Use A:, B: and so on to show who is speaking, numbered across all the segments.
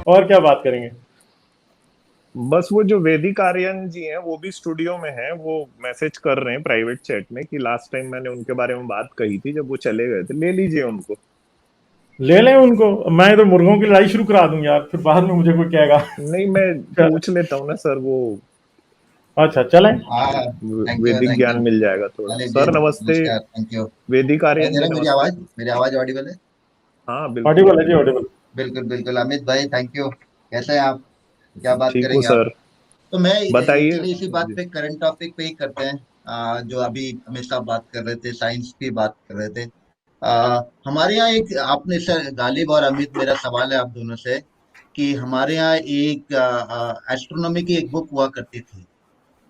A: और क्या बात करेंगे?
B: बस वो जो वैदिक आर्यन जी हैं वो भी स्टूडियो में हैं। वो मैसेज कर रहे हैं प्राइवेट चैट में कि लास्ट टाइम मैंने उनके बारे में बात कही थी जब वो चले गए थे, ले लीजिए उनको।
A: ले लें उनको। मैं तो मुर्गों की लड़ाई शुरू करा दूं यार, फिर बाद में मुझे कोई कहेगा।
B: नहीं, मैं पूछ लेता हूँ ना सर। वो
A: अच्छा चलें।
C: हाँ, थैंक यू
B: वैदिक
C: थैंक
B: ज्ञान
C: यू।
B: मिल जाएगा थोड़ा।
C: चलिए जी,
B: सर नमस्ते।
C: नमस्कार, थैंक यू।
B: वैदिक
C: सुनाई
B: आर्यन
C: दे
B: जी
C: रहा है मेरी
B: नमस्ते।
C: आवाज? मेरी आवाज ऑडिबल है?
B: हाँ बिल्कुल।
A: ऑडिबल है जी, ऑडिबल।
C: बिल्कुल बिल्कुल, अमित भाई थैंक यू। कैसे हैं आप? क्या बात
B: ठीक हूँ
C: करेंगे आप?
B: सर।
C: तो मैं
B: बताइए
C: चलिए इसी बात
B: जी।
C: पे, करंट टॉपिक पे ही करते हैं। जो अभी अमित साहब बात कर रहे थे, साइंस की बात कर रहे थे। हमारे यहाँ एक, आपने सर गालिब और अमित, मेरा सवाल है आप दोनों से कि हमारे यहाँ एक एस्ट्रोनॉमी की एक बुक हुआ करती थी।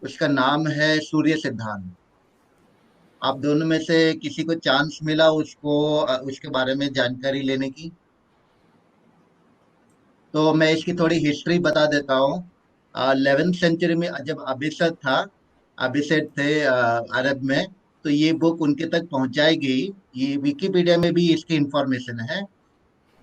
C: उसका नाम है सूर्य सिद्धांत। आप दोनों में से किसी को चांस मिला उसको उसके बारे में जानकारी लेने की? तो मैं इसकी थोड़ी हिस्ट्री बता देता हूँ। 11th सेंचुरी में जब अभिषेक था, अभिषेक थे अरब में, तो ये बुक उनके तक पहुंचाई गई। ये विकिपीडिया में भी इसकी इंफॉर्मेशन है।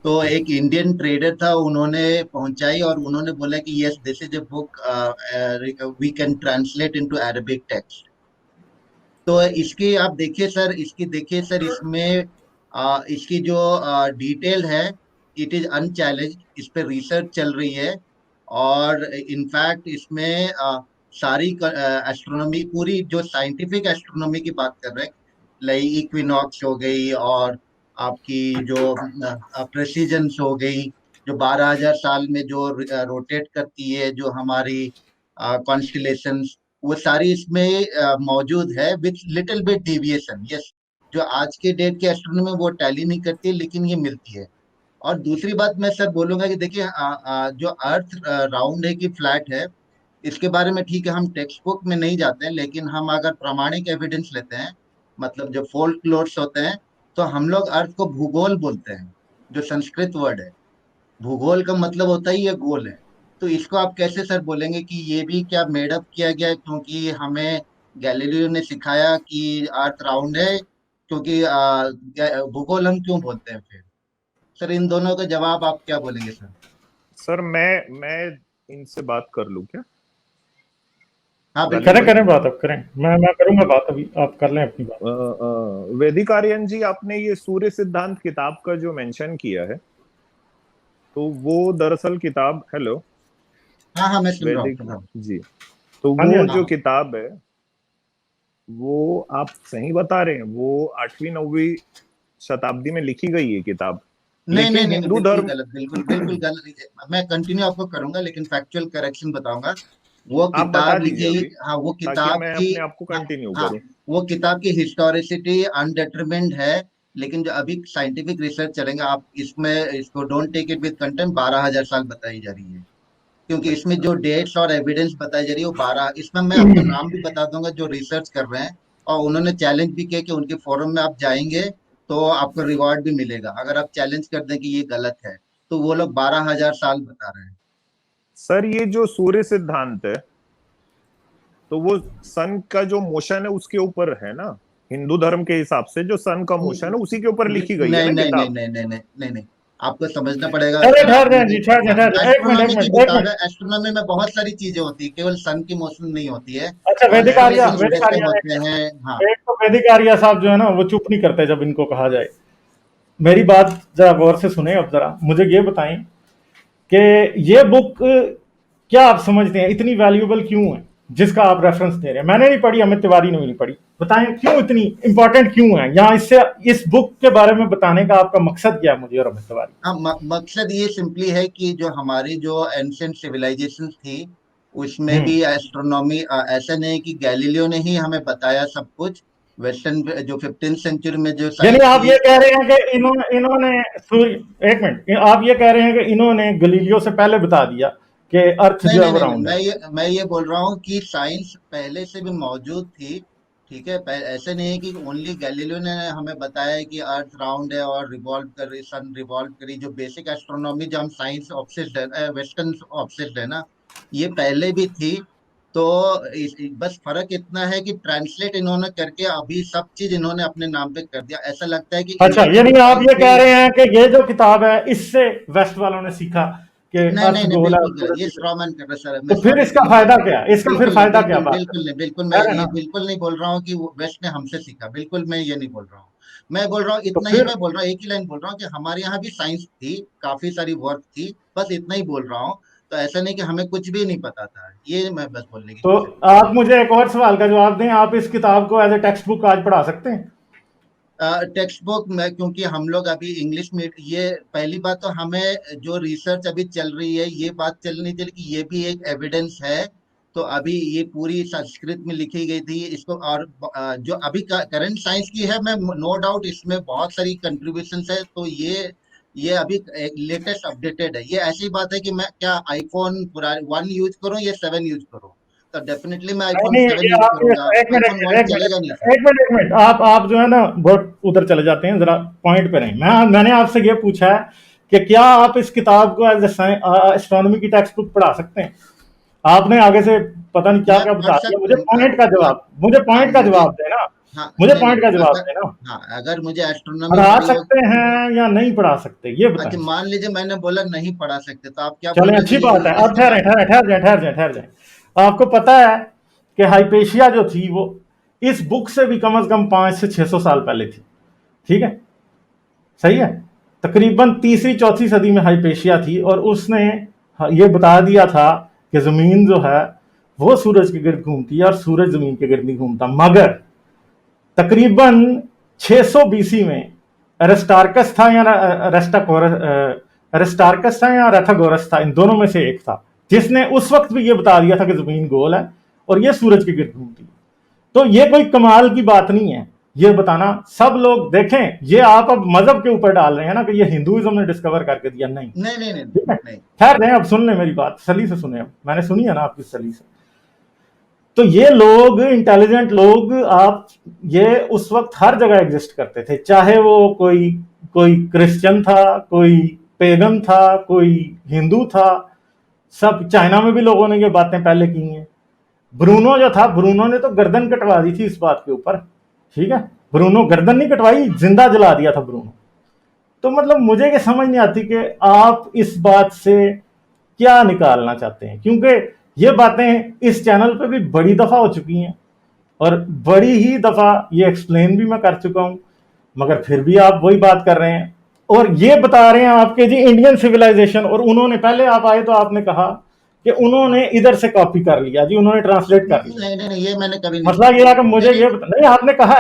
C: तो एक इंडियन ट्रेडर था, उन्होंने पहुंचाई और उन्होंने बोला कि yes, this is a book we can translate into Arabic text. तो इसकी आप देखिए सर, इसकी देखिए सर, इसमें इसकी जो डिटेल है, इट इज अनचैलेंज्ड। इस पे रिसर्च चल रही है। और इनफैक्ट इसमें सारी एस्ट्रोनॉमी, पूरी जो साइंटिफिक एस्ट्रोनॉमी की बात कर रहे हैं, लाइक इक्विनॉक्स हो गई, और आपकी जो प्रेसिजन्स हो गई, जो 12,000 साल में जो रोटेट करती है, जो हमारी कॉन्स्टिलेशंस, वो सारी इसमें मौजूद है, with little bit deviation. Yes, जो आज के डेट के एस्ट्रोनॉमी वो टैली नहीं करती है, लेकिन ये मिलती है। और दूसरी बात मैं सर बोलूंगा कि देखिए, जो अर्थ राउंड है कि फ्लैट है, इसके बारे में ठीक है, हम टेक्स्ट बुक में नहीं जाते हैं, लेकिन हम अगर प्रामाणिक एविडेंस लेते हैं, मतलब जो फोल्कलोर्स होते हैं, तो हम लोग अर्थ को भूगोल बोलते हैं, जो संस्कृत वर्ड है। भूगोल का मतलब होता ही ये गोल है। तो इसको आप कैसे सर बोलेंगे कि ये भी क्या मेडअप किया गया है, क्योंकि हमें गैलीलियो ने सिखाया कि अर्थ राउंड है? क्योंकि भूगोल हम क्यों बोलते हैं फिर? सर इन दोनों का जवाब आप क्या बोलेंगे सर?
B: सर मैं इनसे बात कर लूँ क्या?
C: हाँ बिल्कुल
B: गालिब
A: करें
B: भाई।
A: करें बात, अब करें। मैं करूंगा बात, अभी आप कर लें अपनी बात।
B: वैदिक आर्यन जी, आपने ये सूर्य सिद्धांत किताब का जो मेंशन किया है, तो वो दरअसल किताब, हेलो,
C: हाँ हाँ, मैं सुन रहा हूँ,
B: वैदिक
C: सुन रहा हूँ।
B: जी, तो
A: हाँ जी, हाँ
B: वो
A: जी।
C: हाँ
B: जो
C: हाँ।
B: किताब है वो आप सही बता रहे हैं, वो 8वीं 9वीं शताब्दी में लिखी गई है किताब।
C: नहीं नहीं
B: लेकिन
C: नहीं नहीं,
B: हिंदू
C: बिल्कुल
B: धर्म
C: गलत, बिल्कुल बिल्कुल गलत। मैं कंटिन्यू आपको करूंगा, लेकिन फैक्चुअल करेक्शन बताऊंगा। वो
B: आप बता
C: किताब
B: दीजिए
C: लिखी,
B: अभी,
C: हाँ वो
B: ताकि
C: किताब
B: मैं
C: की,
B: अपने आप को
C: हाँ
B: कंटिन्यू
C: हाँ,
B: करूं।
C: वो किताब की हिस्टोरिसिटी अनडिटरमिन्ड है। लेकिन जो अभी साइंटिफिक रिसर्च चलेंगे, आप इसमें इसको don't take it with content, 12,000 साल बताई जा रही है। क्योंकि इसमें
B: अच्छा।
C: जो डेट्स और एविडेंस बताई जा रही है वो 12, इसमें मैं आपको नाम भी बता दूंगा जो रिसर्च कर रहे हैं। और उन्होंने चैलेंज भी किया कि उनके फोरम में आप जाएंगे तो आपको रिवॉर्ड भी मिलेगा अगर आप चैलेंज कर दें कि ये गलत है। तो वो लोग 12,000 साल बता रहे हैं।
B: सर ये जो सूर्य सिद्धांत है, तो वो सन का जो मोशन है उसके ऊपर है ना? हिंदू धर्म के हिसाब से जो सन का मोशन है उसी के ऊपर लिखी गई है
C: नहीं
B: ना
C: नहीं नहीं
B: किताब?
C: नहीं नहीं नहीं नहीं नहीं, आपको समझना पड़ेगा
A: अरे
C: सर,
A: ठहर
C: आपने
A: जाए जी, ठहर जाए, ठहर जाए, एक मिनट, एक
C: एस्ट्रोनॉमी की
A: मिनट, एक
C: किताब
A: मिनट।
C: है। एस्ट्रोनॉमी में बहुत सारी चीजें होती है, केवल सन की मोशन नहीं होती है।
A: अच्छा,
C: कॉन्स्टिलेशंस
A: वैदिक
C: कैसे
A: आर्या,
C: होते हैं? हाँ।
A: एक तो वैदिक आर्या साहब जो है ना, वो चुप नहीं करते जब इनको कहा जाए। मेरी बात जरा गौर से सुने। अब जरा मुझे ये बताएं कि ये बुक क्या आप समझते हैं इतनी वैल्यूएबल क्यों है, जिसका आप रेफरेंस दे रहे हैं? मैंने नहीं पढ़ी, अमित तिवारी ने भी नहीं पढ़ी। बताएं क्यों इतनी इंपॉर्टेंट क्यों है, यहाँ इससे इस बुक के बारे में बताने का आपका मकसद क्या है मुझे और अमित तिवारी?
C: हाँ, मकसद ये सिंपली है कि जो हमारी जो एंशियंट सिविलाइजेशन थी, उसमें
A: हम्म।
C: भी एस्ट्रोनॉमी, ऐसा नहीं कि गैलीलियो ने ही हमें बताया सब कुछ। वेस्टर्न जो 15th सेंचुरी में जो
A: यानी
C: साइंस
A: आप
C: की,
A: ये कह रहे हैं कि इन्होंने इन्होंने सूर्य, एक मिनट, आप ये कह रहे हैं कि इन्होंने गलीलियो से पहले बता दिया कि अर्थ
C: नहीं
A: जो है
C: नहीं
A: वो
C: नहीं नहीं,
A: राउंड है?
C: मैं ये बोल रहा हूँ कि साइंस पहले से भी मौजूद थी। ठीक है, ऐसे नहीं है कि ओनली गैलीलियो ने हमें बताया है कि अर्थ राउंड है और रिवॉल्व कर रही, सन रिवॉल्व करी। जो बेसिक एस्ट्रोनॉमी, जो हम साइंस ऑब्सेस्ड है, वेस्टर्न ऑब्सेस्ड है ना, ये पहले भी थी। तो बस फर्क इतना है कि ट्रांसलेट इन्होंने करके अभी सब चीज इन्होंने अपने नाम पे कर दिया। ऐसा लगता है कि
A: अच्छा,
C: इनकी जो
A: यानी आप
C: साइंस
A: ये
C: थी।
A: कह रहे हैं कि ये जो किताब है इससे वेस्ट वालों ने सीखा कि
C: नहीं नहीं
A: अर्थ
C: नहीं,
A: गोल है और
C: बिल्कुल गलत,
A: सूरज
C: ये
A: की
C: स्ट्रॉ मैन कर रहा है सर, मैं
A: तो फिर
C: सॉरी
A: इसका
C: सर,
A: फायदा क्या है? इसका फिर
C: बिल्कुल नहीं,
A: फायदा क्या
C: बिल्कुल
A: बात
C: बिल्कुल नहीं, बिल्कुल मैं
A: है ना?
C: ये बिल्कुल नहीं बोल रहा हूँ कि वेस्ट ने हमसे सीखा, बिल्कुल मैं ये नहीं बोल रहा हूँ। मैं बोल रहा हूँ
A: तो
C: इतना ही,
A: फिर
C: मैं बोल रहा हूँ एक ही लाइन बोल रहा हूँ कि हमारे यहाँ भी साइंस थी, काफी सारी वर्क थी, बस इतना ही बोल रहा हूँ। तो ऐसा नहीं कि हमें कुछ भी नहीं पता था, ये मैं बस बोलने की
A: तो
C: कोशिश कर रहा
A: आप मुझे एक और सवाल का जवाब दें, आप इस किताब को एज ए टेक्स्ट बुक आज पढ़ा सकते हैं?
C: हूँ। टेक्स्ट बुक में, क्योंकि हम लोग अभी इंग्लिश में, ये पहली बात तो हमें जो रिसर्च अभी चल रही है, ये बात चलनी चाहिए कि ये भी एक एविडेंस है। तो अभी ये पूरी संस्कृत में लिखी गई थी इसको, और जो अभी करंट साइंस की है, मैं नो डाउट इसमें बहुत सारी कंट्रीब्यूशन है। तो ये अभी लेटेस्ट अपडेटेड है। ये ऐसी बात है कि मैं क्या आईफोन पूरा 1 यूज करूं या 7 यूज करूं, तो डेफिनेटली मैं
A: नहीं
C: आईफोन
A: नहीं,
C: 7
A: ये
C: यूज
A: आप
C: करूंगा,
A: एक मिनट
C: आईफोन 1
A: एक
C: चलेगा नहीं
A: मिनट
C: सर।
A: एक मिनट एक मिनट, आप जो है ना बहुत उधर चले जाते हैं, जरा पॉइंट पे नहीं। मैंने आपसे ये पूछा है कि क्या आप इस किताब को एज एस्ट्रोनॉमी की टेक्स्ट बुक पढ़ा सकते हैं? आपने आगे से पता नहीं क्या
C: मैं
A: क्या
C: पढ़
A: बता दिया।
C: सकता हूँ,
A: मुझे
C: हाँ
A: पॉइंट का
C: मुझे,
A: जवाब देना।
C: हाँ
A: मुझे
C: नहीं
A: पॉइंट
C: नहीं,
A: का जवाब
C: अगर,
A: देना।
C: हाँ अगर मुझे एस्ट्रोनॉमी
A: पढ़ा
C: पढ़ी हो।
A: सकते हैं या नहीं पढ़ा सकते, ये
C: अच्छा
A: बताएं।
C: मान लीजिए मैंने बोला नहीं पढ़ा सकते, तो आप क्या बोल
A: चलें,
C: रहे हैं,
A: अच्छी
C: मुझे
A: बात है।
C: यूजलेस
A: अब ठहरें
C: बना दें?
A: ठहरें ठहर जाए। आपको पता है कि हाइपेशिया जो थी वो इस बुक से भी कम से कम 500 से 600 साल पहले थी। ठीक है, सही है। तकरीबन तीसरी चौथी सदी में हाइपेशिया थी और उसने ये बता दिया था कि जमीन जो है वो सूरज के गिर्द घूमती है और सूरज जमीन के गिर्द नहीं घूमता। मगर तकरीबन 600 बीसी में अरिस्टार्कस था या अरिस्टार्कस था या रेथागोरस था, इन दोनों में से एक था, जिसने उस वक्त भी ये बता दिया था कि जमीन गोल है और ये सूरज के गिर्द घूमती है। तो ये कोई कमाल की बात नहीं है ये बताना। सब लोग देखें, ये आप अब मजहब के ऊपर डाल रहे हैं ना कि ये हिंदुइज्म ने डिस्कवर करके दिया। नहीं,
C: नहीं नहीं नहीं
A: ठीक है,
C: नहीं।
A: खैर नहीं, अब सुन लें मेरी बात, सली से सुने। अब मैंने सुनी है ना आपकी सली से। तो ये लोग, इंटेलिजेंट लोग, आप ये उस वक्त हर जगह एग्जिस्ट करते थे, चाहे वो कोई कोई क्रिश्चियन था, कोई पेगन था, कोई हिंदू था। सब चाइना में भी लोगों ने ये बातें पहले की हैं। ब्रूनो जो था, ब्रूनो ने तो गर्दन कटवा दी थी इस बात के ऊपर। ठीक है, ब्रूनो गर्दन नहीं कटवाई, जिंदा जला दिया था ब्रूनो। तो मतलब मुझे ये समझ नहीं आती कि आप इस बात से क्या निकालना चाहते हैं, क्योंकि ये बातें इस चैनल पे भी बड़ी दफा हो चुकी हैं और बड़ी ही दफा ये एक्सप्लेन भी मैं कर चुका हूं, मगर फिर भी आप वही बात कर रहे हैं और ये बता रहे हैं आपके जी इंडियन सिविलाइजेशन। और उन्होंने, पहले आप आए तो आपने कहा कि उन्होंने इधर से कॉपी कर लिया जी, उन्होंने ट्रांसलेट कर लिया।
C: नहीं नहीं नहीं, ये मैंने कभी नहीं
A: मसला
C: बोला।
A: ये है कि
C: नहीं
A: मुझे
C: नहीं,
A: ये नहीं, आपने कहा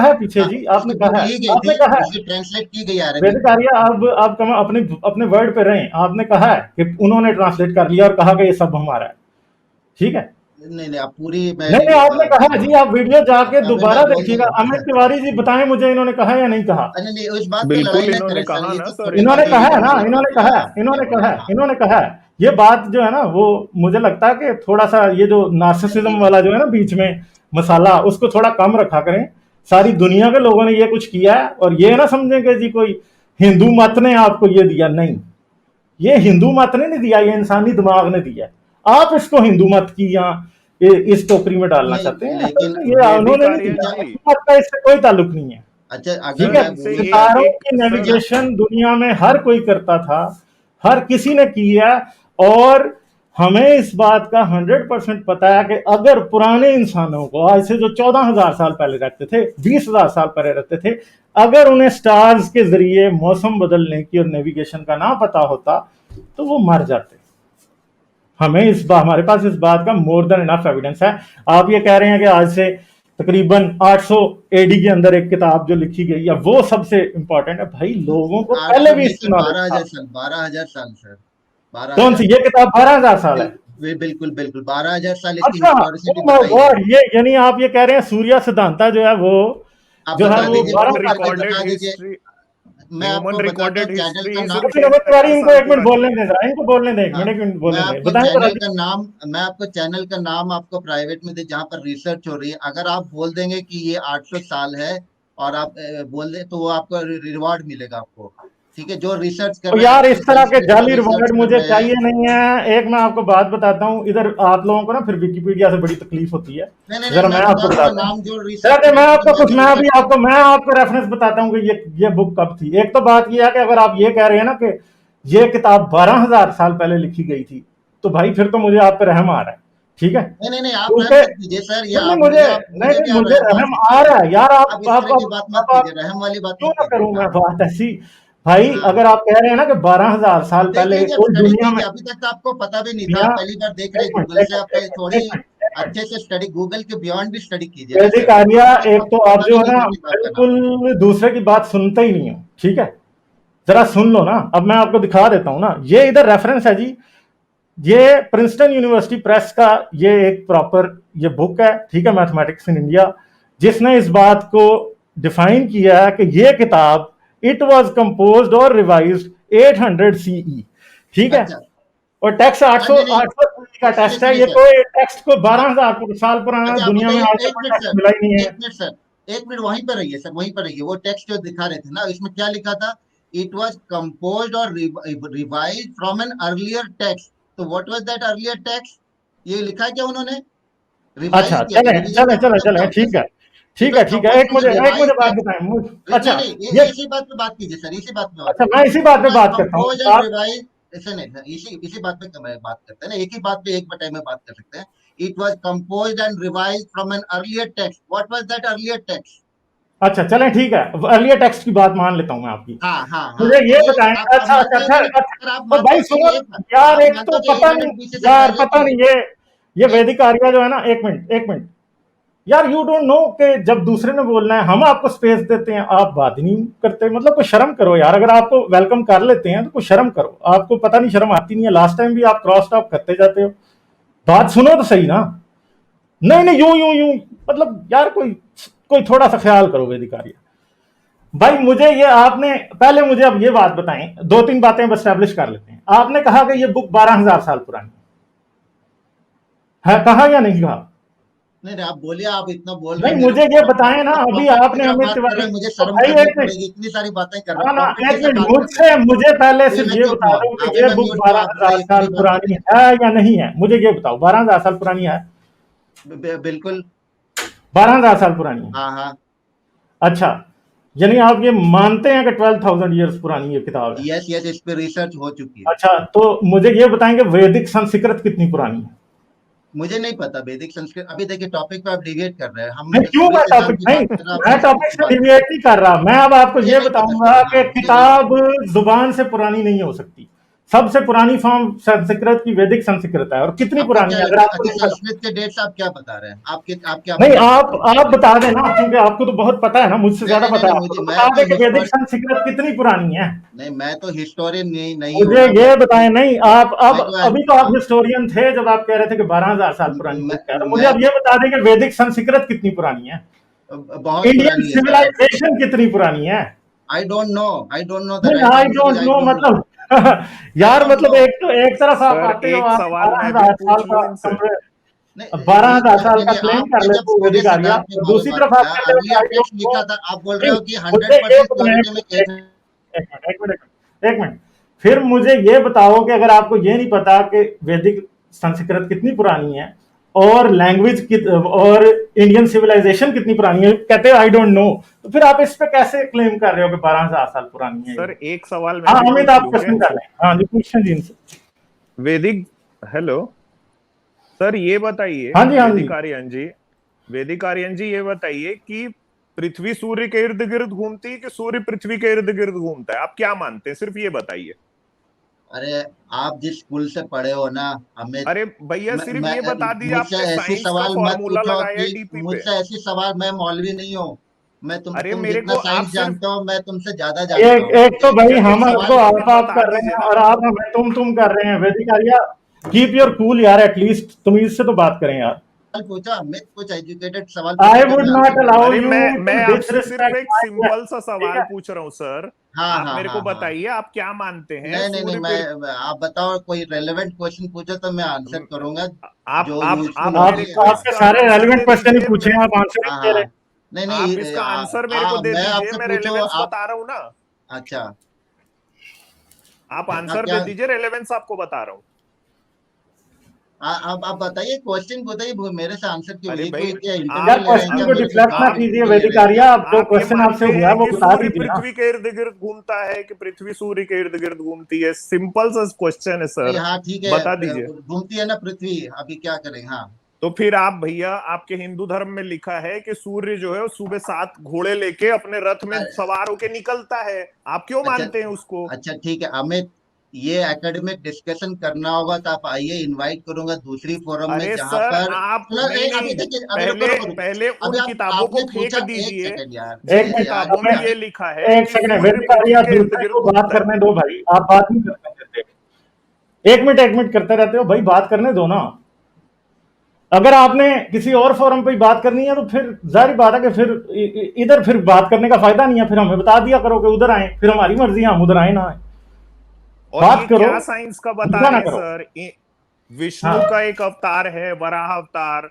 A: है पीछे
C: हाँ,
A: जी, आपने
C: उसकी बुक
A: कहा है,
C: ली गई
A: आपने
C: थी,
A: कहा है।
C: उसकी ट्रांसलेट की गई अरबिक
A: वैदिक
C: में।
A: आर्य, अब कम अपने अपने वर्ड पे रहें। आपने कहा है कि उन्होंने ट्रांसलेट कर लिया और कहा कि ये सब हमारा है। ठीक है,
C: नहीं नहीं, आप पूरी
A: नहीं
C: मेरी
A: नहीं, आपने कहा जी, आप वीडियो जाके
C: अभी
A: दोबारा
C: मैं बोल
A: देखिएगा। अमित
C: दूंगा।
A: तिवारी जी बताएं मुझे, इन्होंने कहा या नहीं कहा?
C: अरे नहीं, उस बात पे लड़ाई
B: बिल्कुल
C: ना
B: इन्होंने
C: करें सर,
B: कहा
C: ये
B: ना
C: तो
B: सर,
C: थोड़ी
B: इन्होंने
A: इन्होंने
C: बात है,
A: कहा
C: ये
A: है
C: तो
A: ना,
C: मेरी
A: इन्होंने
C: कॉपी
A: कहा
C: लगा
A: है,
C: दी, क्या
A: इन्होंने
C: बोले,
A: कहा है,
C: हाँ।
A: इन्होंने कहा है। ये बात जो है ना, वो मुझे लगता है कि थोड़ा सा ये जो नार्सिसिज्म वाला जो है ना बीच में मसाला, उसको थोड़ा कम रखा करें। सारी दुनिया के लोगों ने ये कुछ किया है और ये ना समझें कि जी कोई हिंदू मत ने आपको ये दिया। नहीं, ये हिंदू मत ने नहीं दिया, ये इंसानी दिमाग ने दिया। आप इसको हिंदू मत की या इस टोकरी में डालना
C: नहीं
A: चाहते हैं, असल
C: लेकिन,
A: में ये
B: वैदिक
A: उन्होंने नहीं
B: आर्यन
A: दिया।
C: अच्छा,
B: जी।
A: हिंदू मत का इससे कोई ताल्लुक नहीं है।
C: अच्छा अगर
A: ठीक
B: सर
A: है,
C: मैं
B: इनसे
C: बोलूं,
B: ये
A: सितारों
B: एक
A: की
B: सर,
A: नेविगेशन दुनिया में हर कोई करता था, हर किसी ने किया। और हमें इस बात का 100% पता है कि अगर पुराने इंसानों को, आज से जो 14,000 साल पहले रहते थे, 20,000 साल पहले रहते थे, अगर उन्हें स्टार्स के जरिए मौसम बदलने की और नेविगेशन का ना पता होता तो वो मर जाते। हमें हमारे पास इस बात का मोर देन इनफ एविडेंस है। आप ये कह रहे हैं कि आज से तकरीबन 800 एडी के अंदर एक किताब जो लिखी गई है वो सबसे इंपॉर्टेंट है। भाई लोगों को पहले
C: 800
A: भी
C: नहीं
A: इसकी
C: सर,
A: नॉलेज
C: बारह
A: था।
C: हजार साल, 12,000 साल सर, बारह
A: कौन सी
C: हजार
A: ये किताब? 12,000 साल है?
C: बिल्कुल बिल्कुल 12,000 साल इसकी
A: अच्छा,
C: हिस्टोरिसिटी
A: ओ माय
C: बताई गई
A: गॉड,
C: है।
A: ये यानी आप ये कह रहे हैं सूर्य सिद्धांता जो है वो,
C: आप
A: जो है
C: बता
A: वो
C: दीजिए,
B: ह्यूमन
C: प्रूव
A: 12,000
C: करके
A: साल।
B: रिकॉर्डेड
C: बता दीजिए।
B: हिस्ट्री,
C: मैं
B: ह्यूमन
C: आपको बताता हूँ
B: रिकॉर्डेड
C: चैनल
B: हिस्ट्री
C: का नाम।
B: सिर्फ
A: अभी
B: छह
A: नमक तिवारी,
B: हजार
A: इनको
B: साल
A: एक मिनट
B: पुरानी
A: बोलने
B: है।
A: दें जरा, इनको बोलने दें,
C: हाँ,
A: एक मिनट
C: मैं
A: बोलने दें,
C: आपको
A: बताएं जरा
C: चैनल
A: जी।
C: का नाम, मैं आपको चैनल का नाम आपको प्राइवेट में दे, जहाँ पर रिसर्च हो रही है। अगर आप बोल देंगे कि ये 800 साल है और आप बोल दें, तो वो आपको रिवॉर्ड मिलेगा आपको। ठीक है, जो रिसर्च कर
A: तो
C: रहे हैं,
A: यार
C: अच्छे
A: इस तरह के
C: साइंटिस्ट जो
A: जाली
C: रिसर्च
A: रिवॉर्ड
C: कर
A: मुझे
C: रहे हैं।
A: चाहिए नहीं है। एक मैं आपको बात बताता हूँ, इधर आप लोगों को ना फिर विकिपीडिया से बड़ी तकलीफ होती है।
C: नहीं नहीं नहीं,
A: जरा
C: मैं
A: मैं आपको
C: बताऊंगा
A: बताता हूँ।
C: नाम जो रिसर्च
A: चलिए मैं आपको कुछ,
C: जो रिसर्च।
A: मैं आपको रेफरेंस बताता हूँ कि ये बुक कब थी। एक तो बात ये है कि अगर आप ये कह रहे हैं ना कि ये किताब 12,000 साल पहले लिखी गई थी, तो भाई फिर तो मुझे आप पे रहम आ रहा है, ठीक है?
C: नहीं नहीं नहीं, आप रहम
A: क्योंकि
C: मत कीजिए सर, ये
A: नहीं नहीं
C: आप
A: मुझे, नहीं
C: मुझे भी
A: नहीं
C: आप
A: मुझे
C: रहम आ
A: रहम
C: सकता
A: आ
C: है।
A: रहा है यार।
C: आप इस तरह की बात मत
A: आप
C: कीजिए, रहम वाली बात
A: क्यों
C: मत
A: ना
C: कीजिए।
A: करूं मैं
C: हाँ
A: बात ऐसी? भाई
C: हाँ,
A: अगर आप कह रहे हैं ना कि 12,000 साल
C: देख
A: पहले
C: लीजिए,
A: कोई
C: स्टडी
A: दुनिया में,
C: कीजिए, अभी तक तो आपको पता भी नहीं था,
A: दुनिया,
C: आप पहली बार देख रहे
A: एक मिनट
C: गूगल
A: एक
C: से, आप
A: मिनट एक मिनट
C: थोड़ी
A: एक मिनट एक मिनट,
C: अच्छे से स्टडी, गूगल के बियॉन्ड भी स्टडी कीजिए ना
A: वैदिक
C: सर,
A: आर्या,
C: अभी तक तो
A: एक तो
C: आपको
A: आप
C: पता
A: जो
C: भी
A: है
C: नहीं
A: ना
C: था किताब का नाम।
A: बिल्कुल दूसरे की बात सुनते ही नहीं हो, ठीक है? जरा सुन लो ना, अब मैं आपको दिखा देता हूं ना, ये इधर रेफरेंस है जी, ये प्रिंसटन यूनिवर्सिटी प्रेस का ये एक प्रॉपर ये बुक है, ठीक है, मैथमेटिक्स इन इंडिया, जिसने इस बात को डिफाइन किया है कि ये किताब इट वाज कंपोज्ड और रिवाइज्ड 800 सीई, ठीक है?
C: अच्छा,
A: और टेक्स्ट
C: हाँ
A: 800
C: नहीं नहीं,
A: 800 का
C: सुनिए
A: टेक्स्ट है
C: सुनिए
A: ये,
C: सर।
A: तो टेक्स्ट को
C: हाँ,
A: 12,000 साल पुराना
C: अच्छा आप
A: दुनिया में
C: बताइए,
A: आज तक
C: एक
A: कोई
C: मिनट
A: टेक्स्ट
C: सर,
A: मिला ही नहीं है।
C: एक मिनट सर, एक मिनट वहीं पर रहिए सर, वहीं पर रहिए। वो टेक्स्ट जो दिखा रहे थे ना, इसमें क्या लिखा था? इट वाज कंपोज्ड और revised from an earlier text. तो what was that earlier text? ये लिखा है क्या उन्होंने? रिवाइज
A: अच्छा
C: किया, तो
A: चले
C: रिवीजन
A: चले
C: का
A: चले
C: मतलब क्या
A: चले,
C: होता है
A: ठीक
C: सर?
A: है,
C: इट
A: ठीक है,
C: वाज
A: ठीक है,
C: कंपोज्ड फ्रॉम एन
A: एक मुझे
C: रिवाइज्ड
A: बात
C: टेक्स्ट।
A: बताएं
C: नहीं
A: अच्छा,
C: नहीं,
A: ये,
C: इसी बात पे बात कीजिए सर, इसी बात पे बात
A: अच्छा
C: कीजिए।
A: मैं इसी बात
C: इट
A: पे
C: वाज
A: बात करता हूँ
C: कंपोज्ड एंड
A: आप।
C: रिवाइज्ड, ऐसे नहीं, इसी इसी बात पे बात करते हैं ना, एक ही बात पे एक बटाई में बात कर सकते हैं। It was composed and revised from an earlier text. What was that earlier text?
A: अच्छा चलें, ठीक है, अर्लियर टेक्स्ट की बात मान लेता हूं मैं आपकी।
C: हाँ हाँ हाँ,
A: मुझे
C: तो
A: ये
C: ये
A: बताएं,
C: आप
A: अच्छा
C: मानते
A: अच्छा
C: हो
A: अच्छा
C: कि नहीं
A: अच्छा,
C: सर? आप
A: तो
C: मानते
A: भाई
C: हो कि
A: सुनो यार,
C: आप
A: एक
C: मानते
A: तो
C: हो कि
A: पता नहीं
C: 800 बीसी से
A: यार,
C: पहले
A: पता
C: थी?
A: नहीं ये वैदिक आर्या जो है ना, एक मिनट यार, यू डोंट नो कि जब दूसरे ने बोलना है हम आपको स्पेस देते हैं, आप बात ही नहीं करते, मतलब कोई शर्म करो यार, अगर आपको वेलकम कर लेते हैं तो कोई शर्म करो, आपको पता नहीं शर्म आती नहीं है? लास्ट टाइम भी आप क्रॉस टॉक करते जाते हो, बात सुनो तो सही ना। नहीं नहीं, यूं यूं यूं, मतलब यार कोई कोई थोड़ा सा ख्याल करो वैदिक आर्या। भाई मुझे ये आपने पहले मुझे अब ये बात बताएं, दो तीन बातें बस एस्टैब्लिश कर लेते हैं। आपने कहा कि ये बुक 12,000 साल पुरानी है, कहा या नहीं कहा?
C: नहीं नहीं, आप बोलिए, आप इतना बोल रहे
A: नहीं
C: हैं मेरे
A: मुझे
C: को,
A: ये
C: आप
A: बताएं ना, अभी
C: टॉपिक की
A: आपने
C: तरफ
A: अमित
C: बात कर रहे
A: तिवारी,
C: हैं, मुझे
A: तो
C: शर्म
A: भाई
C: करनी
A: एक मिनट,
C: पड़ेगी, इतनी सारी बातें कर रहे
A: हाँ
C: हैं,
A: ना
C: टॉपिक के
A: एक
C: साथ
A: मिनट,
C: बात कर रहे हैं।
A: मुझसे मुझे पहले
C: अभी
A: सिर्फ
C: मैं
A: ये
C: चुप
A: बता
C: हूँ,
A: दो कि
C: अभी
A: ये
C: मैं
A: बुक
C: म्यूट हूँ,
A: बारह
C: आप
A: हजार
C: कोई
A: साल
C: इतनी बातें
A: पुरानी
C: नहीं
A: है या नहीं है? मुझे ये बताओ, 12,000 साल पुरानी है?
C: बिल्कुल।
A: 12,000 साल पुरानी है?
C: हाँ हाँ,
A: अच्छा, यानी आप ये मानते हैं कि 12,000 ईयर्स पुरानी ये किताब है?
C: यस यस, इस पे रिसर्च हो चुकी है।
A: अच्छा, तो मुझे ये बताएंगे वैदिक संस्कृत कितनी पुरानी है?
C: मुझे नहीं पता वैदिक संस्कृत, अभी देखिए टॉपिक पे आप डिविएट कर रहे हैं, हम
A: नहीं क्यों,
C: सूर्य
A: मैं
C: सिद्धांत
A: टॉपिक
C: की
A: नहीं,
C: बात कर रहे हैं, आप
A: मैं
C: संस्कृत
A: टॉपिक
C: की
A: से
C: बात कर रहे
A: डिविएट नहीं कर रहा, मैं अब आपको
C: हैं। मुझे
A: ये
C: नहीं पता
A: बताऊंगा
C: सर,
A: कि
C: हाँ मुझे नहीं
A: किताब
C: पता।
A: जुबान से पुरानी नहीं हो सकती। सबसे पुरानी फॉर्म संस्कृत की वैदिक संस्कृत है, और कितनी
C: आपको
A: पुरानी
C: क्या
A: है अगर
C: लगता है?
A: आपको
C: अच्छा,
A: नहीं पता?
C: संस्कृत के डेट्स आप क्या बता रहे हैं? आप क्या
A: नहीं,
C: प्रूव कर रहे हैं?
A: आप बता देना, क्योंकि आपको तो बहुत पता है ना, मुझसे
C: नहीं
A: ज्यादा
C: नहीं नहीं
A: पता
C: नहीं,
A: है आपको,
C: मुझे,
A: तो
C: मैं
A: बता
C: तो
A: दे कि वैदिक
C: हिस्टोर
A: संस्कृत कितनी पुरानी है।
C: नहीं, मैं तो हिस्टोरियन नहीं हूँ
A: मुझे
C: ना,
A: ये बताएं, नहीं आप अब,
C: मैं तो
A: अभी तो आप हिस्टोरियन थे जब आप कह रहे थे कि 12,000 साल पुरानी
C: मैं,
A: बुक है, तो मुझे
C: मैं
A: अब ये बता दें कि वैदिक संस्कृत कितनी पुरानी है,
C: बहुत
A: इंडियन
C: पुरानी है सर।
A: सिविलाइजेशन कितनी पुरानी है?
C: आई डोंट नो द
A: नहीं,
C: right
A: I
C: answer is
A: don't
C: I
A: know
C: don't know.
A: मतलब
C: आई
A: यार
C: डोंट
A: मतलब
C: नो।
A: एक तरफ आप
B: सर
A: आते हो,
B: एक
A: आप
B: सवाल
A: बारह
B: मैं भी
A: हजार साल
B: पूछ लूं इनसे।
C: नहीं,
A: बारह हजार साल का
C: देखिए,
A: क्लेम कर
C: आपने जब
A: लेते हो
C: सूर्य
A: वैदिक आर्या,
C: सिद्धांत के
A: और
C: बारे में
A: दूसरी
C: बात
A: तरफ आप
C: किया,
A: कहते हो कि
C: earlier
A: I don't
C: text
A: no.
C: लिखा था, आप बोल रहे
A: नहीं,
C: हो कि
A: मुझे ये
C: 100%
A: बताएं,
C: प्योरिटी में
A: एक
C: केस।
A: एक मिनट, एक मिनट, फिर मुझे ये बताओ कि अगर आपको ये नहीं पता कि वैदिक संस्कृत कितनी पुरानी है, और लैंग्वेज और इंडियन सिविलाइजेशन कितनी पुरानी है, कहते हो आई डोंट नो, तो फिर आप इस पे कैसे क्लेम कर रहे हो कि 12,000 साल पुरानी है ये
B: सर
A: बुक?
B: एक सवाल मैं
A: हाँ
B: भी
A: अमित,
B: पूछ
A: आप
B: लूं क्या
A: क्वेश्चन कर
B: इनसे?
A: रहे हैं, हाँ जी क्वेश्चन जी इनसे।
B: वैदिक, हेलो सर, ये बताइए,
A: हाँ जी हाँ जी।
B: वैदिक आर्यन जी, वैदिक आर्यन जी, ये बताइए कि पृथ्वी सूर्य के इर्द गिर्द घूमती है कि सूर्य पृथ्वी के इर्द गिर्द घूमता है? आप क्या मानते हैं, सिर्फ ये बताइए।
C: अरे, आप जिस स्कूल से पढ़े हो ना, अमित,
B: अरे भैया सिर्फ ये बता दीजिए,
C: मुझसे
B: आपने
C: ऐसी
B: साइंस का
C: सवाल मत
B: फॉर्मूला
C: पूछो
B: लगाया है
C: कि
B: डीपी पे।
C: मुझसे ऐसी सवाल, मैं मौलवी नहीं हूँ।
B: अरे
C: तुम
B: मेरे
C: जितना
B: को आप
C: साइंस
B: सिर्फ,
C: जानते हो, मैं तुमसे ज्यादा जानता
A: एक
C: हूँ।
A: एक तो भाई
B: सिर्फ
A: हम आपको
C: सवाल पूछो।
A: आप
B: बता
A: कर रहे
B: दीजिए
A: हैं,
B: ना।
A: और आप हमें तुम कर रहे हैं, वैदिक आर्या कीप योर कूल यार, एटलीस्ट तमीज से तो बात करें यार।
C: सवाल पूछो अमित, कुछ एजुकेटेड सवाल
A: आई
C: पूछो, तो
A: वुड
C: मैं
A: नॉट
C: आंसर
A: अलाउ
C: करूंगा।
B: अरे
A: यू
B: मैं
A: टू
B: आपसे सिर्फ
A: डिसरिस्पेक्ट
B: एक
A: माय गेस्ट,
B: सिंपल सा
A: ठीक
B: सवाल
A: है?
B: पूछ रहा हूँ सर।
C: हाँ
B: आप
C: हाँ
B: मेरे को
C: हाँ हाँ।
B: बताइए, आप क्या मानते हैं
C: नहीं नहीं नहीं,
B: सूर्य पर?
C: मैं, आप बताओ, कोई रेलेवेंट क्वेश्चन पूछो तो मैं आंसर करूंगा,
B: आप
C: जो
B: आप
C: यूजफुल
B: आप
C: हो
B: मेरे
C: कि
B: को
C: हाँ।
A: आपके
B: इसका
A: सारे
B: आंसर
A: रेलेवेंट
B: दे
A: क्वेश्चन ही
B: दीजिए।
A: पूछे हैं, आप आंसर ही
C: हाँ
A: दे रहे
C: हाँ।
A: हैं।
C: नहीं
B: आप
C: नहीं,
B: इसका आंसर मेरे को दे
C: मैं
B: दीजिए,
C: आपसे
B: मैं
C: पूछो,
B: रेलेवेंस
C: आप।
B: बता रहा हूँ ना।
C: अच्छा।
B: आप
C: आप
B: आंसर दे
C: क्या?
B: दीजिए, रेलेवेंस आपको बता रहा हूँ।
C: आप बताइए, क्वेश्चन बताइए, मेरे से आंसर क्यों?
B: अरे
C: ये
B: भाई
C: कोई क्या
A: यार
C: इंटरव्यू ले रहे हैं
A: क्वेश्चन
C: क्या?
A: को
C: मेरे से
A: डिफ्लेक्ट ना
C: सवाल
A: कीजिए
C: पूछने ले रहे हैं
A: वेदिकारिया,
C: क्या?
A: आप जो
B: ये
A: क्वेश्चन आपसे
B: मानते
A: हुआ
B: हैं
A: वो
B: कि
A: बता
B: सूर्य
A: दीजिए ना।
B: पृथ्वी के इर्द गिर्द घूमता है कि पृथ्वी सूर्य के इर्द गिर्द घूमती है? सिंपल सा क्वेश्चन है
C: नहीं,
B: सर,
C: हाँ ठीक है,
B: बता दीजिए।
C: घूमती है ना पृथ्वी, अभी क्या करें? हाँ।
B: तो फिर आप भैया, आपके हिंदू धर्म में लिखा है कि सूर्य जो है वो सुबह 7 घोड़े लेके अपने रथ में
C: अ-
B: सवार होके निकलता है। आप क्यों
C: अच्छा,
B: मानते हैं उसको?
C: अच्छा ठीक है अमित, ये एकेडमिक डिस्कशन करना होगा तो आप आइए, इनवाइट करूंगा दूसरी फोरम में
B: अरे
C: जहां
B: सर
C: पर
B: आप,
C: सुनो,
B: नहीं
C: अभी
B: नहीं,
C: देखिए, अभी रुको
B: पहले
C: रुको रुको।
B: पहले
C: अभी
B: उन
C: आप
B: किताबों को
C: आपने
B: फेंक
C: पूछा, एक
B: दीजिए
C: सेकंड यार,
B: जिन
A: एक
C: अरे
A: मिनट
C: यार
B: किताबों में
A: हमें,
B: ये लिखा है
A: एक
B: कि
A: सेकंड
B: सूर्य
A: वेदिकारिया,
B: पृथ्वी
A: आप
B: के इर्द
A: दूसरे
B: गिर्द
A: को बात
B: घूमता है।
A: करने दो भाई, आप बात नहीं करने देते। एक मिनट करते रहते हो भाई, बात करने दो ना। अगर आपने किसी और फोरम पे ही बात करनी है तो फिर जाहिर बात है कि फिर इधर फिर बात करने का फायदा नहीं है। फिर हमें बता दिया करो कि उधर आए, फिर हमारी मर्जी है हम उधर आए ना आए।
B: और ये
A: बात करो,
B: क्या साइंस का बता
A: गुस्सा
B: रहे
A: ना
B: हैं
A: करो।
B: सर? विष्णु
A: हाँ,
B: का एक अवतार है वराह अवतार,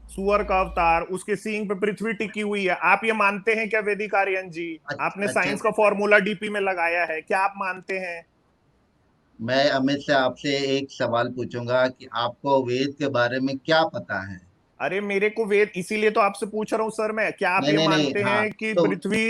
B: सुअर का अवतार, उसके सींग पे पृथ्वी टिकी हुई है। आप ये मानते हैं क्या वैदिक आर्यन जी? आपने
C: अच्छा अच्छा।
B: साइंस का फॉर्मूला डीपी में लगाया है, क्या आप मानते हैं?
C: मैं अमित से आपसे एक सवाल पूछूंगा कि आपको वेद के बारे में क्या पता है?
B: अरे मेरे को वेद, इसीलिए तो आपसे पूछ रहा हूं सर मैं, क्या आप
C: नहीं
B: ये
C: नहीं नहीं,
B: मानते
C: हाँ
B: हैं कि
C: तो,
B: पृथ्वी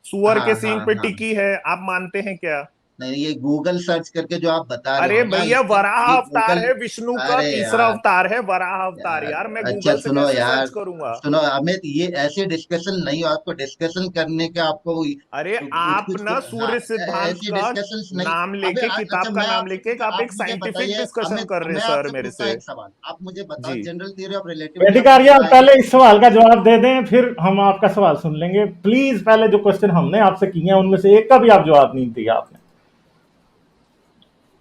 B: सुअर
C: हाँ
B: के
C: हाँ
B: सींग पे
C: हाँ,
B: टिकी है? आप मानते हैं क्या?
C: नहीं ये गूगल सर्च करके जो आप बता रहे
B: अरे
C: हो ना,
B: भैया वराह
C: ये
B: अवतार
C: गूगल,
B: है, विष्णु का
C: अरे
B: तीसरा
C: यार,
B: अवतार है वराह अवतार। यार मैं
C: अच्छा
B: गूगल से
C: सुनो
B: कैसे
C: यार,
B: सर्च करूंगा?
C: सुनो अमित, ये ऐसे डिस्कशन नहीं हो, आपको डिस्कशन करने का आपको
B: अरे
C: कुछ
B: आप
C: कुछ
B: ना
C: हाँ,
B: सूर्य सिद्धांत
C: ऐसी
B: का
C: डिस्कशंस नहीं।
B: नाम
C: अबे
B: लेके,
C: अच्छा,
B: किताब का
C: मैं
B: नाम
C: आपसे
B: लेके
C: पूछा,
B: आप
C: आप
B: एक
C: मुझे
B: साइंटिफिक
C: बताइए
B: डिस्कशन
C: अमित,
B: कर रहे हैं
C: मैं
B: सर
C: आपसे
B: मेरे
C: पूछता हूँ
B: से।
C: एक सवाल, आप मुझे बताओ,
B: जी
C: जनरल थ्योरी ऑफ रिलेटिविटी आपको
A: वेदिकारिया,
C: पता है?
A: पहले इस सवाल का जवाब दे दें फिर हम आपका सवाल सुन लेंगे प्लीज। पहले जो क्वेश्चन हमने आपसे किए हैं उनमें से एक का भी आप जवाब नहीं दिया आपने।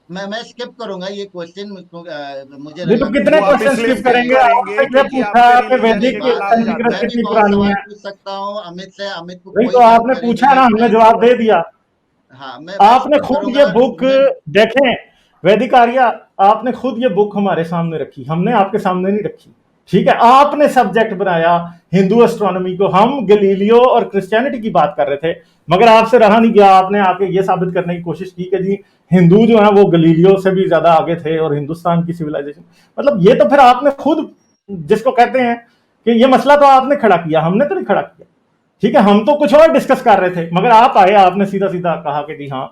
C: मैं स्किप करूंगा ये क्वेश्चन, मुझे
A: ये तो
C: लगता है
A: कितने
B: वो
C: कि
B: आप
A: क्वेश्चन
B: इसलिए
A: स्किप
B: स्किप
A: करेंगे? आपसे
B: करेंगे
A: ये
B: क्योंकि
A: पूछा
B: आपके
A: कि
B: रिलीजन
A: वैदिक
B: के
C: बात है,
B: खिलाफ
A: संस्कृत
C: मैं
B: जाता
C: भी
B: है।
A: कितनी
C: बहुत
A: पुरानी
C: सवाल
A: है?
C: पूछ सकता हूँ अमित से, अमित को
A: वही
C: कोई
A: तो
C: दिक्कत
A: आपने
C: करेगी
A: पूछा ना,
C: नहीं,
A: हमने
C: मैं
A: जवाब दे दिया।
C: हाँ मैं
A: आपने
C: स्किप
A: खुद ये
C: करूंगा।
A: बुक देखें वैदिकारिया, आपने खुद ये बुक हमारे सामने रखी, हमने आपके सामने नहीं रखी। ठीक है, आपने सब्जेक्ट बनाया हिंदू एस्ट्रोनॉमी को, हम गलीलियो और क्रिश्चियनिटी की बात कर रहे थे, मगर आपसे रहा नहीं गया। आपने आके ये साबित करने की कोशिश की कि जी हिंदू जो है वो गलीलियो से भी ज्यादा आगे थे और हिंदुस्तान की सिविलाइजेशन, मतलब ये तो फिर आपने खुद, जिसको कहते हैं कि ये मसला तो आपने खड़ा किया, हमने तो नहीं खड़ा किया। ठीक है, हम तो कुछ और डिस्कस कर रहे थे, मगर आप आए, आपने सीधा सीधा कहा कि जी हाँ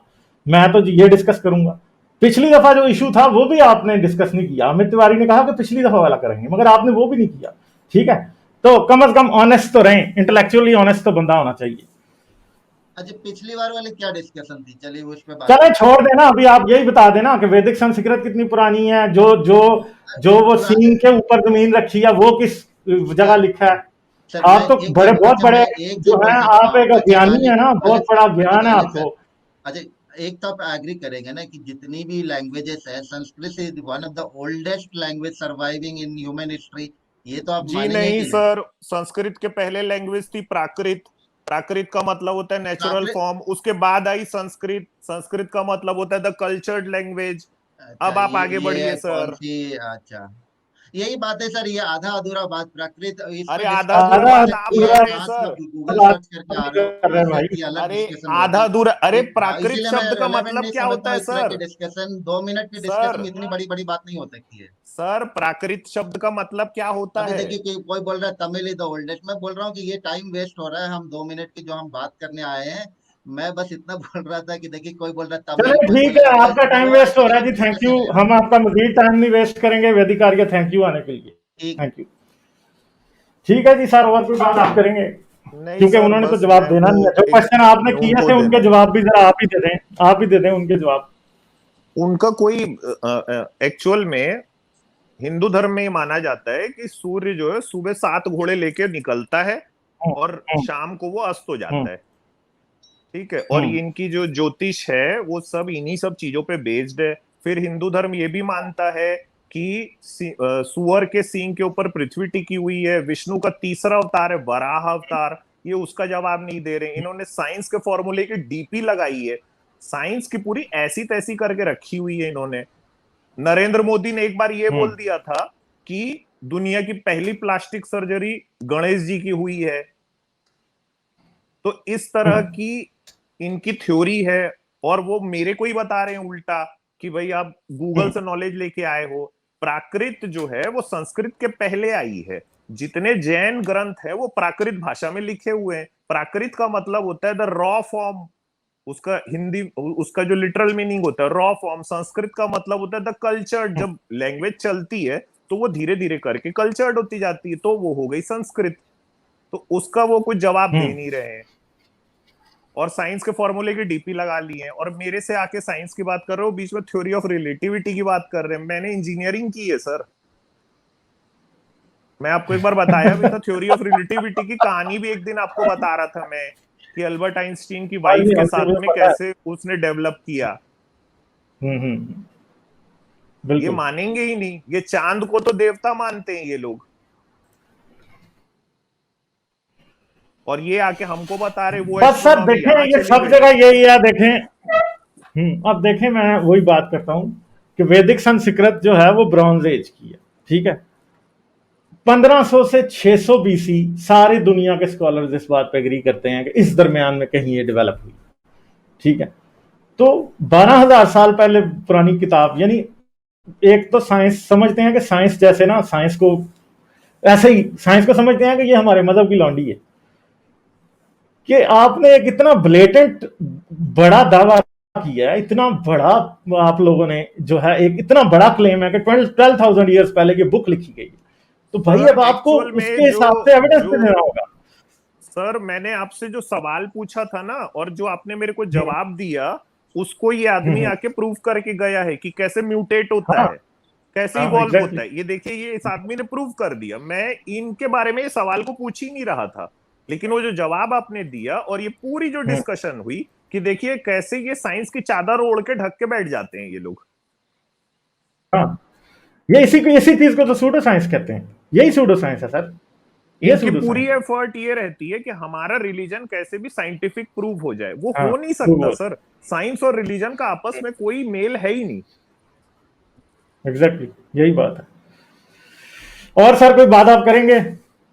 A: मैं तो ये डिस्कस करूंगा। पिछली दफा जो इशू था वो भी आपने डिस्कस नहीं किया। अमित तिवारी ने कहा कि पिछली दफा वाला करेंगे, मगर आपने वो भी नहीं किया। ठीक है, तो कम से कम ऑनेस्ट तो रहें, इंटेलेक्चुअली ऑनेस्ट तो बंदा होना चाहिए।
C: अच्छा, पिछली बार वाली क्या डिस्कशन थी, चलिए उस पर बात
A: चले
C: करते हैं।
A: छोड़ देना, अभी आप यही बता देना कि वैदिक संस्कृत कितनी पुरानी है, जो जो जो वो
C: पुराने,
A: सीन के ऊपर जमीन रखी है वो किस जगह
C: सर,
A: लिखा है।
C: सर मैं
A: आप तो
C: एक
A: बड़े,
C: चीज,
A: बहुत
C: अच्छा
A: बड़े
C: मैं एक चीज
A: जो
C: बोल
A: है,
C: सकता
A: आप
C: हूँ,
A: एक
C: अच्छा
A: अज्ञानी है
C: गालिब,
A: ना, बहुत
C: गालिब
A: बड़ा
C: सर, अच्छा
A: ज्ञान है
C: गालिब सर,
A: आपको।
C: अच्छा एक तो आप एग्री करेंगे ना कि जितनी भी लैंग्वेजेस है, Sanskrit is one of the oldest language surviving in human history, ये तो आप
B: जी
C: मानेंगे
B: नहीं
C: कि नहीं?
B: सर, संस्कृत के पहले लैंग्वेज थी प्राकृत। प्राकृत का मतलब होता है नेचुरल
C: प्राकृत,
B: फॉर्म, उसके बाद आई संस्कृत। संस्कृत का मतलब होता है द कल्चर्ड लैंग्वेज।
C: अच्छा
B: अब आप आगे
C: ये
B: बढ़िए
C: कौन
B: सर।
C: सी, अच्छा यही बात है सर, ये आधा अधूरा बात, प्राकृत इस
B: अरे
C: पे
B: आधा
C: डिस्कशन
B: अधूरा
A: आधा
C: कर
B: बात आप
C: सकती
B: कर
C: है,
A: अधूरा
B: रहे हैं
C: कहाँ से
B: सर।
C: आप गूगल
A: बात
C: सर्च करके
A: नहीं
C: आ रहे हो,
A: कर रहे
C: इससे
A: भाई।
C: कोई अलग
B: अरे
C: डिस्कशन
B: आधा
C: होगी।
B: अधूरा, अरे
C: हाँ,
B: प्राकृत
C: इसीलिए मैं
B: शब्द का
C: रेलेवेंट
B: मतलब
C: नहीं
B: क्या
C: समझता
B: होता
C: हूँ
B: है
C: इस तरह की
B: सर?
C: डिस्कशन, 2 मिनट की डिस्कशन
B: सर,
C: में इतनी बड़ी बड़ी बात नहीं हो सकती है।
B: सर प्राकृत शब्द का मतलब क्या होता
C: अभी
B: है?
C: देखिए कि कोई बोल रहा है तमिल इज द ओल्डेस्ट, मैं बोल रहा हूँ कि ये टाइम वेस्ट हो रहा है, हम 2 मिनट की जो हम बात करने आए हैं, मैं बस इतना बोल रहा था कि देखिए कोई बोल रहा है तमिल,
A: चलिए
C: कोई
A: ठीक है,
C: बोलेगा
A: आपका
C: वेस्ट,
A: टाइम
C: वो
A: वेस्ट
C: ऐसे
A: हो रहा है जी,
C: गलत
A: थैंक यू।
C: डिस्कशन है।
A: हम आपका मजीद टाइम नहीं वेस्ट करेंगे। वेदिकार्य थैंक यू आने के लिए।
C: ठीक,
A: थैंक यू। ठीक है जी सर, और कोई बात आप करेंगे?
B: नहीं
A: क्योंकि
B: सर,
A: उन्होंने तो
B: बस
A: जवाब
B: मैं
A: देना
B: वो
A: नहीं है, जो
B: एक,
A: क्वेश्चन आपने किए
B: उनको
A: थे उनके
B: देना,
A: जवाब भी जरा आप ही दे दें, आप ही दे दें उनके जवाब।
B: उनका कोई, एक्चुअल में हिंदू धर्म में ये माना जाता है कि सूर्य जो है सुबह 7 घोड़े लेके निकलता है
A: हम्म,
B: और
A: हम्म,
B: शाम को वो अस्त हो
A: हम्म,
B: जाता है। ठीक है, और
A: हम्म,
B: इनकी जो ज्योतिष है वो सब इन्हीं सब चीजों पे बेस्ड है। फिर हिंदू धर्म ये भी मानता है कि सुअर के सींग के ऊपर पृथ्वी टिकी हुई है। विष्णु का तीसरा अवतार है वराह अवतार। ये उसका जवाब नहीं दे रहे, इन्होंने साइंस के फॉर्मूले की डीपी लगाई है। साइंस की पूरी ऐसी तैसी करके रखी हुई है इन्होंने। नरेंद्र मोदी ने एक बार ये
A: हम्म,
B: बोल दिया था कि दुनिया की पहली प्लास्टिक सर्जरी गणेश जी की हुई है। तो इस तरह
A: हम्म,
B: की इनकी थ्योरी है। और वो मेरे को ही बता रहे हैं उल्टा कि भाई आप गूगल
A: हम्म,
B: से नॉलेज लेके आए हो। प्राकृत जो है वो संस्कृत के पहले आई है। जितने जैन ग्रंथ है वो प्राकृत भाषा में लिखे हुए हैं। प्राकृत का मतलब होता है द रॉ फॉर्म, उसका हिंदी उसका जो लिटरल मीनिंग होता है रॉ फॉर्म। संस्कृत का मतलब होता है द कल्चर्ड। जब लैंग्वेज चलती है तो वो धीरे धीरे करके कल्चर्ड होती जाती है, तो वो हो गई संस्कृत। तो उसका वो कुछ जवाब दे नहीं रहे हैं, और साइंस के फॉर्मूले की डीपी लगा ली है, और मेरे से आके साइंस की बात कर रहे हो, बीच में थ्योरी ऑफ रिलेटिविटी की बात कर रहे हैं। मैंने इंजीनियरिंग की है सर, मैं आपको एक बार बताया भी था थ्योरी ऑफ रिलेटिविटी की कहानी भी एक दिन आपको बता रहा था मैं, कि अल्बर्ट आइंस्टीन की वाइफ के साथ में कैसे उसने डेवलप किया। ये
A: बिल्कुल
B: मानेंगे ही नहीं, ये चांद को तो देवता मानते हैं ये लोग, और ये आके हमको बता रहे वो
A: बस सर देखें ये सब जगह यही है। देखें अब देखें मैं वही बात करता हूं कि वैदिक संस्कृत जो है वो ब्रॉन्ज एज की है, ठीक है। 1500 से 600 बीसी सारी दुनिया के स्कॉलर्स इस बात पे एग्री करते हैं कि इस दरमियान में कहीं ये डेवलप हुई, ठीक है। तो 12,000 साल पहले पुरानी किताब, यानी एक तो साइंस समझते हैं कि साइंस जैसे ना, साइंस को ऐसे ही साइंस को समझते हैं कि ये हमारे मजहब की लौंडी है, कि आपने एक इतना ब्लेटेंट बड़ा दावा किया है, इतना बड़ा आप लोगों ने जो है एक इतना बड़ा क्लेम है कि 12,000 ईयर्स पहले की बुक लिखी गई है, तो भाई अब आपको उसके हिसाब से एविडेंस देना होगा।
B: सर मैंने आपसे जो सवाल पूछा था ना, और जो आपने मेरे को जवाब दिया, उसको ये आदमी आके प्रूव करके गया है कि कैसे म्यूटेट होता है, कैसे इवॉल्व होता है। ये देखिए, ये इस आदमी ने प्रूव कर दिया। मैं इनके बारे में ये सवाल को पूछ ही नहीं रहा था, लेकिन वो जो जवाब आपने दिया और ये पूरी जो डिस्कशन हुई कि देखिए कैसे ये साइंस की चादर ओढ़ के ढक के बैठ जाते हैं ये लोग।
A: हाँ, ये इसी चीज को तो सूडो साइंस कहते हैं, यही सूडो साइंस है सर।
B: इनकी पूरी एफर्ट ये रहती है कि हमारा रिलीजन कैसे भी साइंटिफिक प्रूव हो जाए। वो हो नहीं सकता सर, साइंस और रिलीजन का आपस में कोई मेल है ही नहीं।
A: एग्जैक्टली यही बात है। और सर कोई बात आप करेंगे?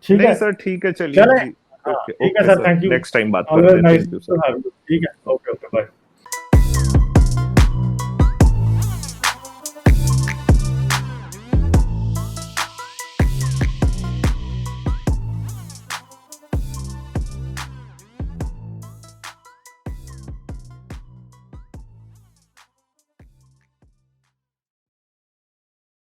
A: ठीक है
B: सर, ठीक है, चलिए।
A: ठीक है sir, thank you.
B: Next time बात करते हैं।
A: ठीक है, ओके ओके, बाय।